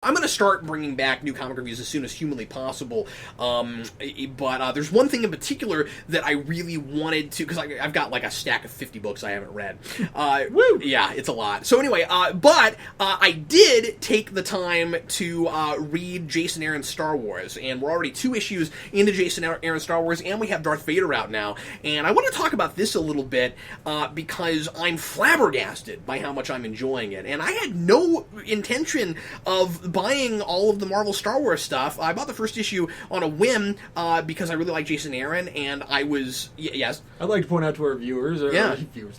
I'm going to start bringing back new comic reviews as soon as humanly possible. But there's one thing in particular that I really wanted to, because I've got like a stack of 50 books I haven't read. Woo! Yeah, it's a lot. So anyway, but I did take the time to read Jason Aaron's Star Wars, and we're already 2 issues into Jason Aaron's Star Wars, and we have Darth Vader out now. And I want to talk about this a little bit because I'm flabbergasted by how much I'm enjoying it. And I had no intention of buying all of the Marvel Star Wars stuff. I bought the first issue on a whim because I really like Jason Aaron, and I was... yes? I'd like to point out to our viewers,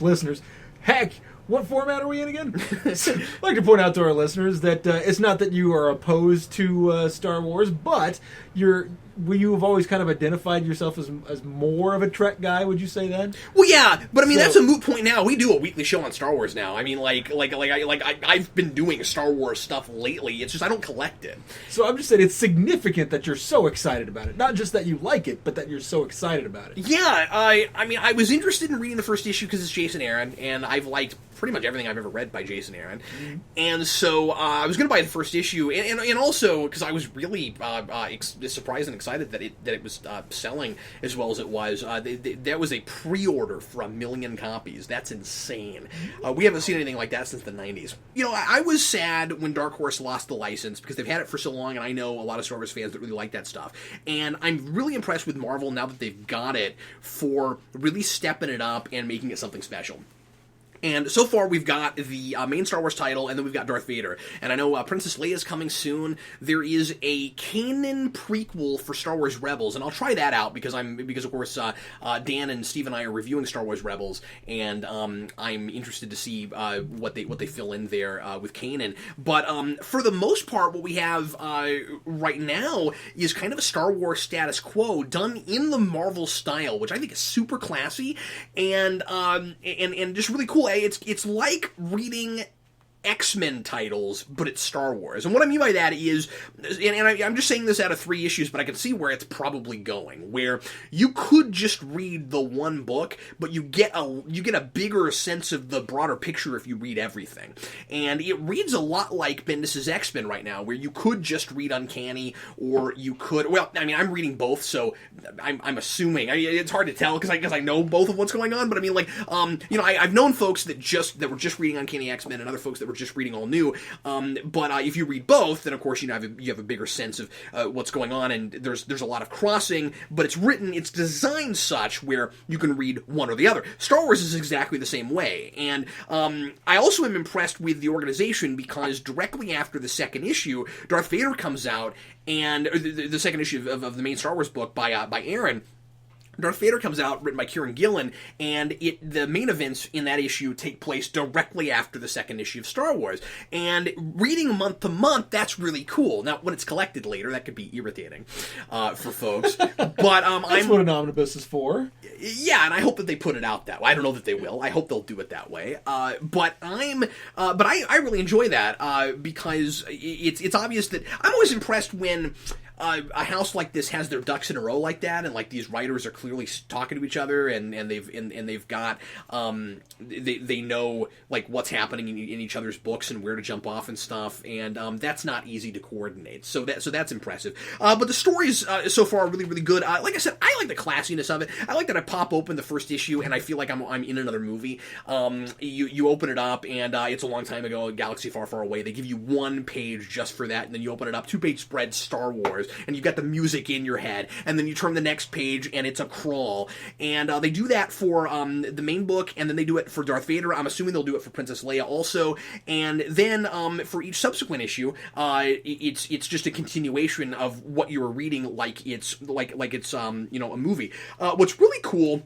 listeners, heck, what format are we in again? I'd like to point out to our listeners that it's not that you are opposed to Star Wars, but you have always kind of identified yourself as more of a Trek guy. Would you say that? Well, yeah, but I mean that's a moot point now. We do a weekly show on Star Wars now. I mean, I've been doing Star Wars stuff lately. It's just I don't collect it. So I'm just saying it's significant that you're so excited about it. Not just that you like it, but that you're so excited about it. Yeah, I mean I was interested in reading the first issue because it's Jason Aaron, and I've liked pretty much everything I've ever read by Jason Aaron. Mm-hmm. And so I was going to buy the first issue, and also because I was really surprised and excited that it was selling as well as it was. That was a pre-order for 1 million copies. That's insane. We haven't seen anything like that since the 90s. You know, I was sad when Dark Horse lost the license because they've had it for so long, and I know a lot of Star Wars fans that really like that stuff. And I'm really impressed with Marvel now that they've got it for really stepping it up and making it something special. And so far, we've got the main Star Wars title, and then we've got Darth Vader. And I know Princess Leia is coming soon. There is a Kanan prequel for Star Wars Rebels, and I'll try that out because of course Dan and Steve and I are reviewing Star Wars Rebels, and I'm interested to see what they fill in there with Kanan. But for the most part, what we have right now is kind of a Star Wars status quo done in the Marvel style, which I think is super classy and just really cool. It's like reading X-Men titles, but it's Star Wars. And what I mean by that is, and I'm just saying this out of 3 issues, but I can see where it's probably going, where you could just read the one book, but you get a bigger sense of the broader picture if you read everything. And it reads a lot like Bendis' X-Men right now, where you could just read Uncanny, or you could, well, I mean, I'm reading both, so I'm assuming, it's hard to tell because I know both of what's going on, but I mean, like, I've known folks that were just reading Uncanny X-Men, and other folks that were just reading all new, but if you read both, then of course you have a bigger sense of what's going on, and there's a lot of crossing, but it's designed such where you can read one or the other. Star Wars is exactly the same way, and I also am impressed with the organization because directly after the second issue, Darth Vader comes out, and the second issue of the main Star Wars book by Aaron. Darth Vader comes out, written by Kieran Gillen, and the main events in that issue take place directly after the second issue of Star Wars. And reading month to month, that's really cool. Now, when it's collected later, that could be irritating for folks. But that's what an omnibus is for. Yeah, and I hope that they put it out that way. I don't know that they will. I hope they'll do it that way. But I really enjoy that because it's obvious that I'm always impressed when a house like this has their ducks in a row like that, and like these writers are clearly talking to each other, and they've got they know like what's happening in each other's books and where to jump off and stuff, and that's not easy to coordinate. So that's impressive. But the stories so far are really, really good. Like I said, I like the classiness of it. I like that I pop open the first issue and I feel like I'm in another movie. You open it up and it's a long time ago, a galaxy far, far away. They give you 1 page just for that, and then you open it up, 2-page spread, Star Wars. And you've got the music in your head, and then you turn the next page, and it's a crawl. And they do that for the main book, and then they do it for Darth Vader. I'm assuming they'll do it for Princess Leia also. And then for each subsequent issue, it's just a continuation of what you were reading, like it's a movie. What's really cool.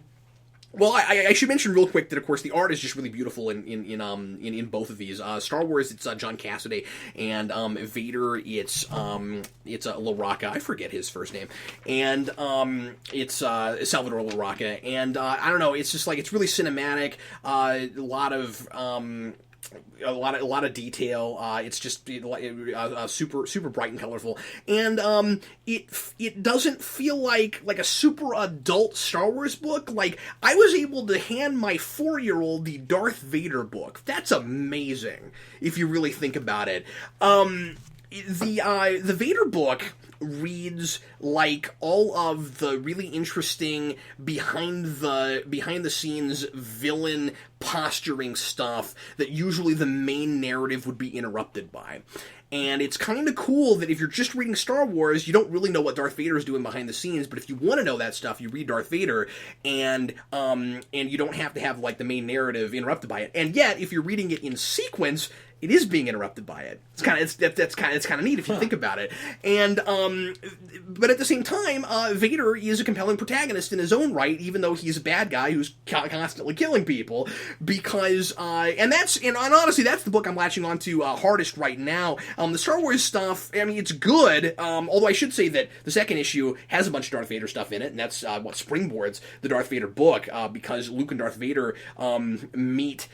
Well, I should mention real quick that, of course, the art is just really beautiful in both of these. Star Wars, it's John Cassaday, and Vader, it's LaRocca. I forget his first name, and it's Salvador LaRocca. And I don't know, it's just like it's really cinematic. A lot of detail. It's just super bright and colorful, and it doesn't feel like a super adult Star Wars book. Like I was able to hand my 4-year-old the Darth Vader book. That's amazing if you really think about it. the Vader book reads like all of the really interesting behind the scenes villain posturing stuff that usually the main narrative would be interrupted by. And it's kind of cool that if you're just reading Star Wars, you don't really know what Darth Vader is doing behind the scenes. But if you want to know that stuff, you read Darth Vader, and you don't have to have like the main narrative interrupted by it. And yet, if you're reading it in sequence, it is being interrupted by it. It's kind of neat if you think about it. And but at the same time, Vader is a compelling protagonist in his own right, even though he's a bad guy who's constantly killing people. Because and honestly, that's the book I'm latching onto hardest right now. The Star Wars stuff, I mean, it's good. Although I should say that the second issue has a bunch of Darth Vader stuff in it, and that's what springboards the Darth Vader book, because Luke and Darth Vader meet.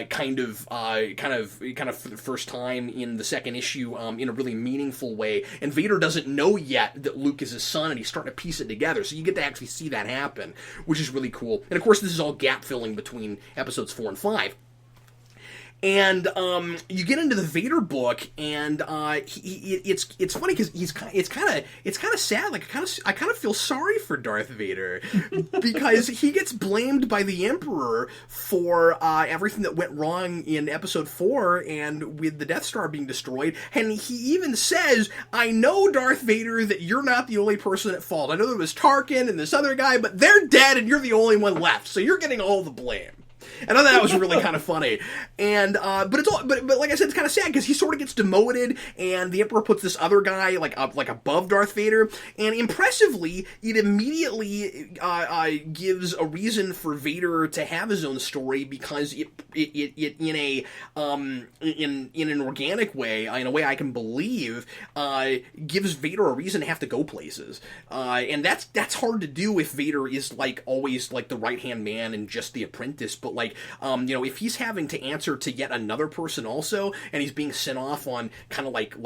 Kind of for the first time in the second issue in a really meaningful way, and Vader doesn't know yet that Luke is his son, and he's starting to piece it together, so you get to actually see that happen, which is really cool. And of course, this is all gap filling between episodes 4 and 5. And you get into the Vader book, and it's funny because it's kind of sad. Like I kind of feel sorry for Darth Vader because he gets blamed by the Emperor for everything that went wrong in Episode 4 and with the Death Star being destroyed. And he even says, "I know, Darth Vader, that you're not the only person at fault. I know there was Tarkin and this other guy, but they're dead, and you're the only one left. So you're getting all the blame." And I thought that was really kind of funny. And but like I said, it's kind of sad because he sort of gets demoted, and the Emperor puts this other guy like above Darth Vader. And impressively, it immediately gives a reason for Vader to have his own story, because it in an organic way, in a way I can believe, gives Vader a reason to have to go places. And that's hard to do if Vader is like always like the right hand man and just the apprentice. But like, if he's having to answer to yet another person also, and he's being sent off on kind of like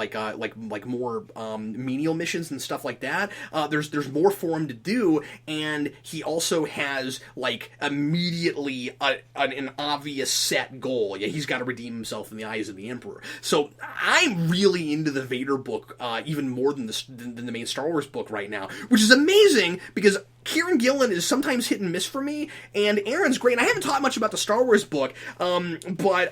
more menial missions and stuff like that, there's more for him to do, and he also has like immediately an obvious set goal. Yeah, he's got to redeem himself in the eyes of the Emperor. So I'm really into the Vader book even more than the main Star Wars book right now, which is amazing because Kieran Gillen is sometimes hit and miss for me, and Aaron's great. And I haven't taught much about the Star Wars book, but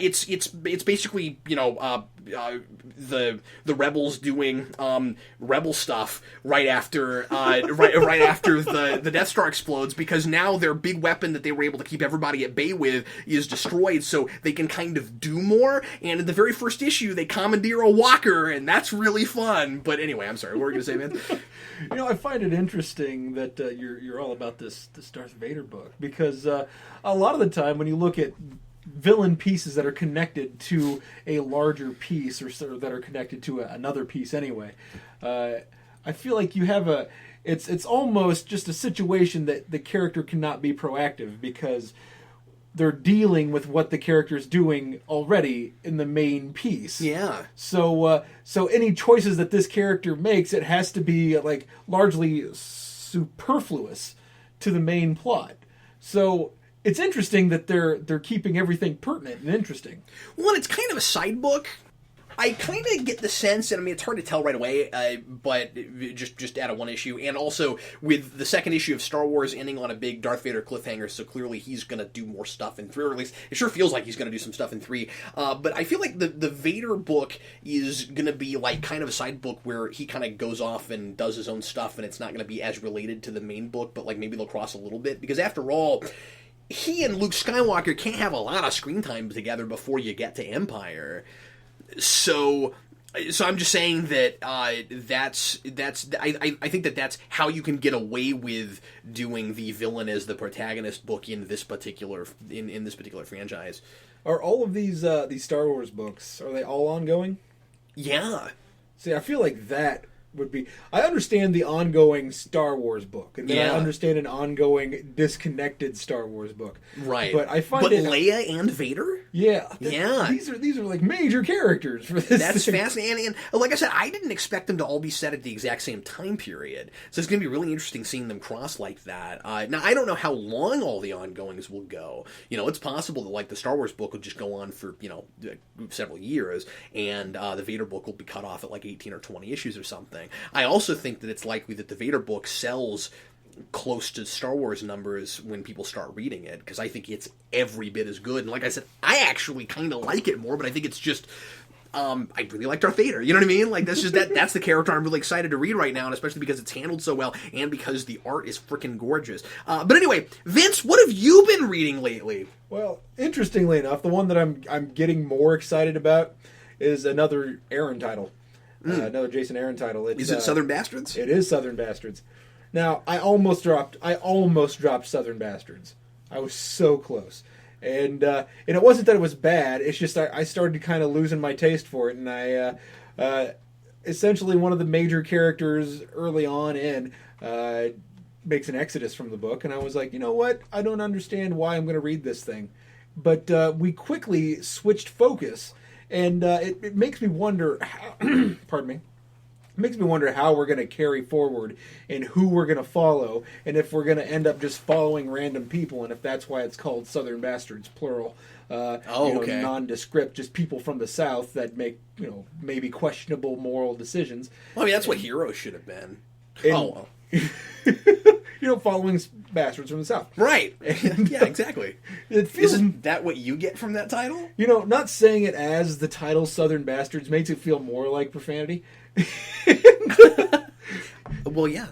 it's basically the rebels doing rebel stuff right after right after the Death Star explodes, because now their big weapon that they were able to keep everybody at bay with is destroyed, so they can kind of do more. And in the very first issue, they commandeer a walker, and that's really fun. But anyway, I'm sorry, what were you gonna say, man? I find it interesting that you're all about this Darth Vader book, because a lot of the time when you look at villain pieces that are connected to a larger piece, or that are connected to another piece anyway, I feel like you have it's almost just a situation that the character cannot be proactive, because they're dealing with what the character's doing already in the main piece. Yeah. So any choices that this character makes, it has to be like largely superfluous to the main plot. So it's interesting that they're keeping everything pertinent and interesting. Well, it's kind of a side book. I kind of get the sense, and I mean, it's hard to tell right away, but just out of one issue, and also with the second issue of Star Wars ending on a big Darth Vader cliffhanger, so clearly he's going to do more stuff in 3, or at least it sure feels like he's going to do some stuff in 3. But I feel like the Vader book is going to be like kind of a side book where he kind of goes off and does his own stuff, and it's not going to be as related to the main book, but like maybe they'll cross a little bit, because after all, he and Luke Skywalker can't have a lot of screen time together before you get to Empire. So I'm just saying that I think that's how you can get away with doing the villain as the protagonist book in this particular in this particular franchise. Are all of these Star Wars books, are they all ongoing? Yeah. See, I feel like that would be. I understand the ongoing Star Wars book, and then I understand an ongoing disconnected Star Wars book. Right. But I find Leia and Vader? Yeah. Yeah. These are like major characters for this. That's fascinating. And like I said, I didn't expect them to all be set at the exact same time period. So it's going to be really interesting seeing them cross like that. Now, I don't know how long all the ongoings will go. It's possible that, like, the Star Wars book will just go on for, several years, and the Vader book will be cut off at, like, 18 or 20 issues or something. I also think that it's likely that the Vader book sells close to Star Wars numbers when people start reading it, because I think it's every bit as good. And like I said, I actually kind of like it more, but I think it's just I really like Darth Vader. You know what I mean? Like, that's just that's the character I'm really excited to read right now, and especially because it's handled so well and because the art is freaking gorgeous. But anyway, Vince, what have you been reading lately? Well, interestingly enough, the one that I'm getting more excited about is another Aaron title. Another Jason Aaron title. Is it Southern Bastards? It is Southern Bastards. Now, I almost dropped Southern Bastards. I was so close. And it wasn't that it was bad. It's just I started kind of losing my taste for it. And I essentially, one of the major characters early on in makes an exodus from the book. And I was like, you know what? I don't understand why I'm going to read this thing. But we quickly switched focus. And it makes me wonder, pardon me, it makes me wonder how we're going to carry forward and who we're going to follow, and if we're going to end up just following random people, and if that's why it's called Southern Bastards, plural. Okay. Nondescript, just people from the South that make, maybe questionable moral decisions. Well, I mean, that's what Heroes should have been. Following bastards from the South. Right. And, yeah, exactly. Isn't that what you get from that title? Not saying it as the title Southern Bastards makes it feel more like profanity. Well, yeah.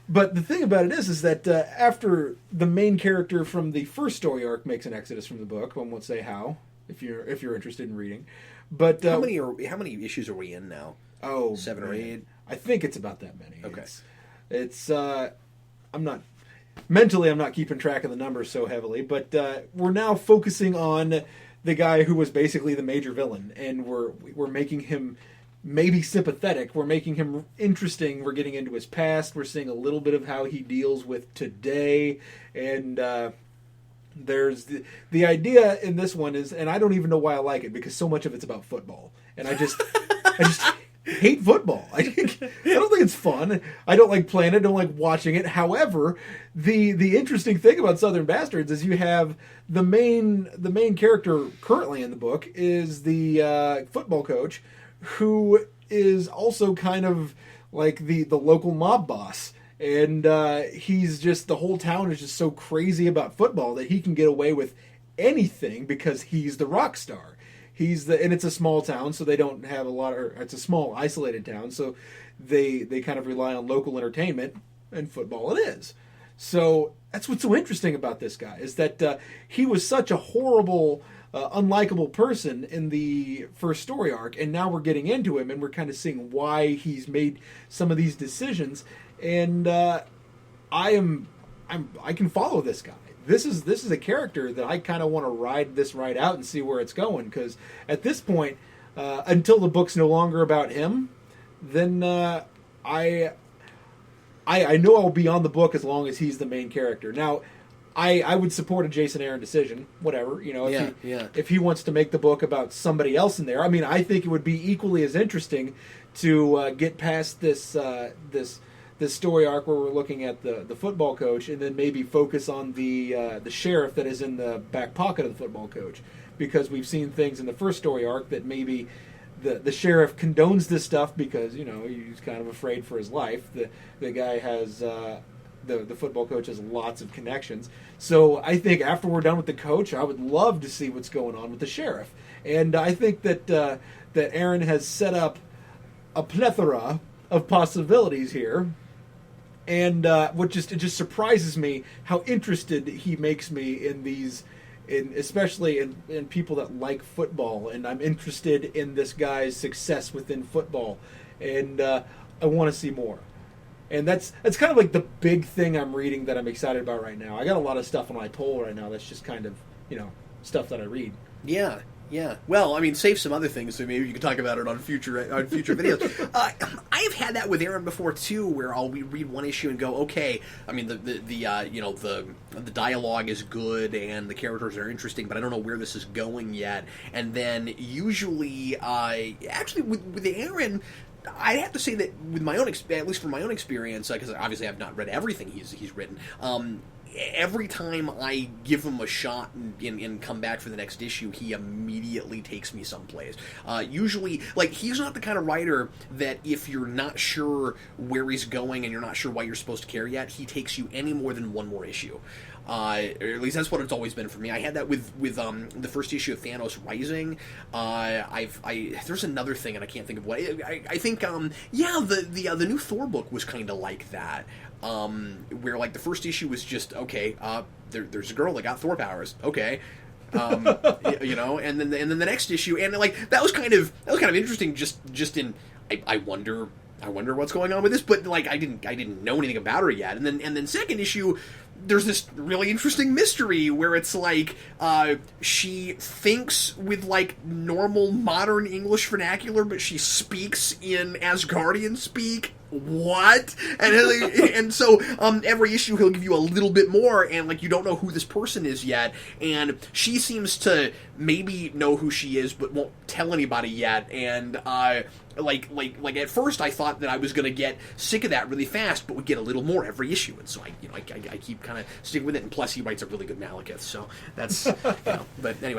But the thing about it is that after the main character from the first story arc makes an exodus from the book, one won't say how, if you're interested in reading. But how many issues are we in now? Oh, 7 or 8. I think it's about that many. Okay. It's I'm not keeping track of the numbers so heavily, but we're now focusing on the guy who was basically the major villain, and we're making him maybe sympathetic. We're making him interesting. We're getting into his past. We're seeing a little bit of how he deals with today, and there's the idea in this one is, and I don't even know why I like it, because so much of it's about football, and I just hate football. I don't think it's fun. I don't like playing it. I don't like watching it. However, the interesting thing about Southern Bastards is you have the main character currently in the book is the football coach, who is also kind of like the local mob boss. And he's just, the whole town is just so crazy about football that he can get away with anything because he's the rock star. And it's a small town, so they don't have it's a small, isolated town, so they kind of rely on local entertainment, and football it is. So that's what's so interesting about this guy, is that he was such a horrible, unlikable person in the first story arc, and now we're getting into him, and we're kind of seeing why he's made some of these decisions, and I can follow this guy. This is a character that I kind of want to ride this ride out and see where it's going, because at this point, until the book's no longer about him, then I know I'll be on the book as long as he's the main character. Now, I would support a Jason Aaron decision, whatever, if he wants to make the book about somebody else in there. I mean, I think it would be equally as interesting to get past this story arc where we're looking at the football coach, and then maybe focus on the sheriff that is in the back pocket of the football coach, because we've seen things in the first story arc that maybe the sheriff condones this stuff because he's kind of afraid for his life. The guy has the football coach has lots of connections. So I think after we're done with the coach, I would love to see what's going on with the sheriff, and I think that that Aaron has set up a plethora of possibilities here. And it just surprises me how interested he makes me in these, especially in people that like football. And I'm interested in this guy's success within football, and I want to see more. And that's kind of like the big thing I'm reading that I'm excited about right now. I got a lot of stuff on my poll right now that's just kind of stuff that I read. Yeah. Yeah. Well, I mean, save some other things, so maybe you can talk about it on future videos. I've had that with Aaron before too, where I'll read one issue and go, okay. I mean, the dialogue is good and the characters are interesting, but I don't know where this is going yet. And then usually, actually with Aaron, I have to say that with my own, at least from my own experience, because obviously I've not read everything he's written. Every time I give him a shot and come back for the next issue, he immediately takes me someplace. Usually, like, he's not the kind of writer that if you're not sure where he's going and you're not sure why you're supposed to care yet, he takes you any more than one more issue. Or at least that's what it's always been for me. I had that with the first issue of Thanos Rising. There's another thing, and I can't think of what. I think the new Thor book was kind of like that. Where like the first issue was just okay. There's a girl that got Thor powers. Okay. And then the next issue, and like that was kind of interesting. Just in I wonder what's going on with this, but like I didn't know anything about her yet. And then second issue, there's this really interesting mystery where it's like she thinks with like normal modern English vernacular, but she speaks in Asgardian speak. What? And so every issue he'll give you a little bit more, and like you don't know who this person is yet, and she seems to maybe know who she is but won't tell anybody yet. And like at first I thought that I was gonna get sick of that really fast, but we get a little more every issue, and so I keep kind of sticking with it. And plus he writes a really good Malekith, so that's but anyway.